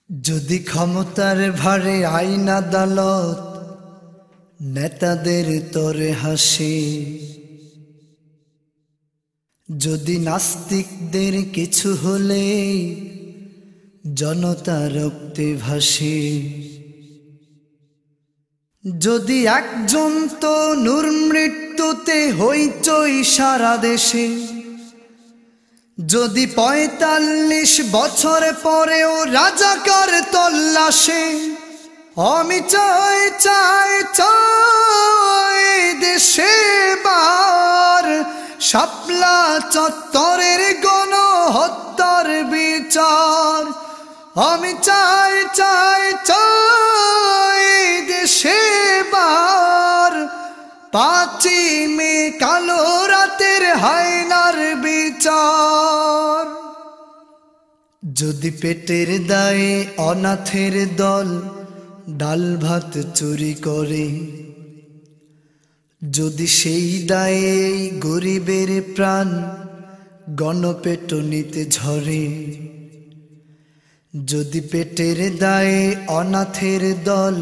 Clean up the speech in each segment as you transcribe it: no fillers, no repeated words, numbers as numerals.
যদি ক্ষমতার ভারে আইন আদালত নেতাদের তরে হাসে, যদি নাস্তিকদের কিছু হলে জনতা রক্তে ভাসে, যদি একজন তো নূর মৃত্যুতে হইচই সারা দেশে, যদি ৪৫ বছর পরেও রাজাকার তল্লাশে, আমি চাই চাই চাই দেশে বার শাপলা চত্বরের গণহত্যার বিচার। আমি চাই চাই চাই দেশে বার ৫ই মে কালো রাতের হায়নার বিচার। যদি পেটের দায়ে অনাথের দল ডাল ভাত চুরি করে, যদি সেই দায়ে গরিবের প্রাণ গণপেটনিতে ঝরে, যদি পেটের দায়ে অনাথের দল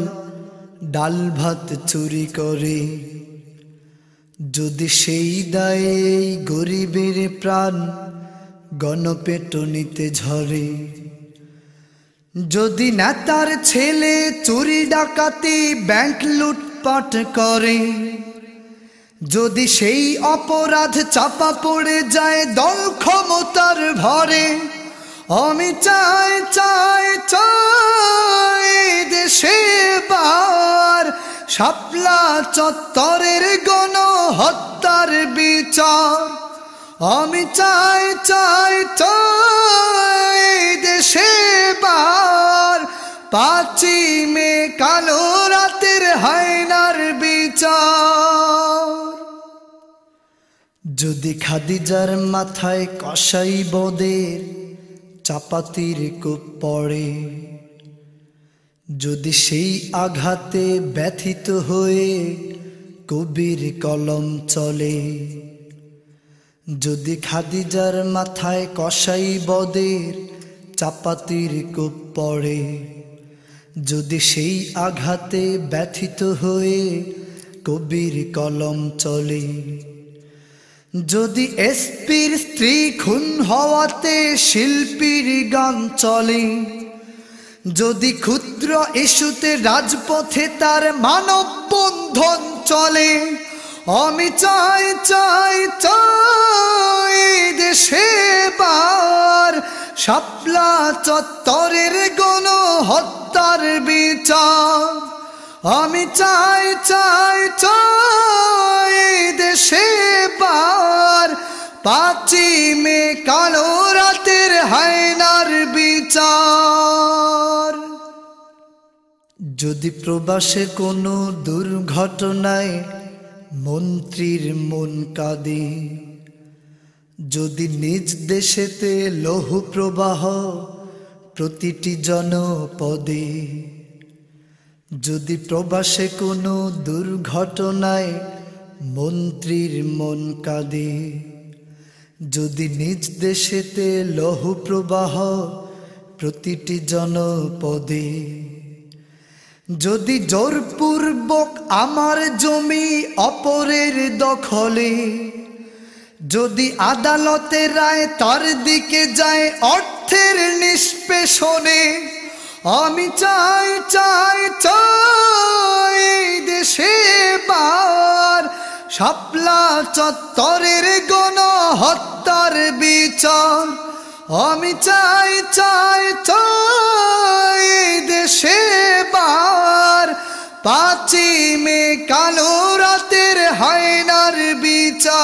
ডাল ভাত চুরি করে, যদি সেই দায়ে গরিবের প্রাণ গণপেটনিতে ঝরে, যদি নেতার ছেলে চুরি ডাকাতি ব্যাংক লুটপাট করে, যদি সেই অপরাধ চাপা পড়ে যায় দল ক্ষমতার ভরে, আমি চাই চাই চাই দেশে বার শাপলা চত্বরের গণহত্যার বিচার। আমি চাই চাই চাই দেশে বার ৫ই মে কালো রাতের হায়নার বিচার। যদি খাদিজার মাথায় কসাই বদের চাপাতির কূপ পড়ে, যদি সেই আঘাতে ব্যথিত হয়ে কবির কলম চলে, যদি খাদিজার মাথায় কসাই বদের চাপাতির কূপ পড়ে, যদি সেই আঘাতে ব্যথিত হয়ে কবির কলম চলে, যদি এসপির স্ত্রী খুন হওয়াতে শিল্পীর গান চলে, যদি ক্ষুদ্র ইস্যুতে রাজপথে তার মানববন্ধন চলে, আমি চাই চাই চাই দেশে বার শাপলা চত্বরের গণহত্যার বিচার। আমি চাই চাই চাই দেশে বার ৫ই মে কালো রাতের হায়নার বিচার। যদি প্রবাসে কোনো দুর্ঘটনায় মন্ত্রীর মন কাঁদে, যদি নিজ দেশেতে লৌহ প্রবাহ প্রতিটি জনপদে, যদি প্রবাসে কোনো দুর্ঘটনায় মন্ত্রীর মন কাঁদে, যদি নিজ দেশেতে লৌহ প্রবাহ প্রতিটি জনপদে, যদি জোরপূর্বক আমার জমি অপরের দখলে, যদি আদালতের রায় তার দিকে যায় অর্থের নিষ্পেষণে, আমি চাই চাই চাই দেশে বার শাপলা চত্বরের গণহত্যার বিচার। আমি চাই চাই চাই দেশে বার ৫ই মে কালো রাতের হায়নার বিচার।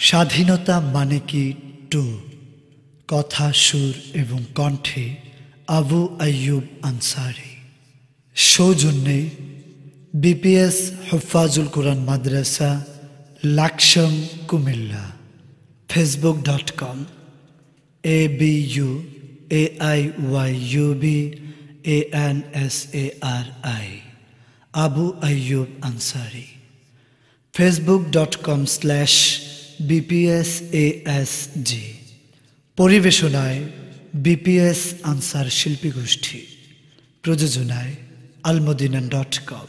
স্বাধীনতা মানে কি টু কথা, সুর এবং কণ্ঠে আবু আইয়ুব আনসারী। সৌজন্যে BPS Hufazul Quran Madrasa, Laksam, Comilla. facebook.com ABUAIYUBANSARI Abu Ayub Ansari. facebook.com/BPSASG পরিবেশনায় বিপিএস আনসার শিল্পী গোষ্ঠী, প্রযোজনায় almodinan.com।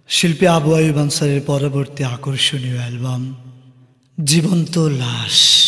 শিল্পী আবু আয়ুব আনসারের পরবর্তী আকর্ষণীয় অ্যালবাম জীবন্ত লাশ।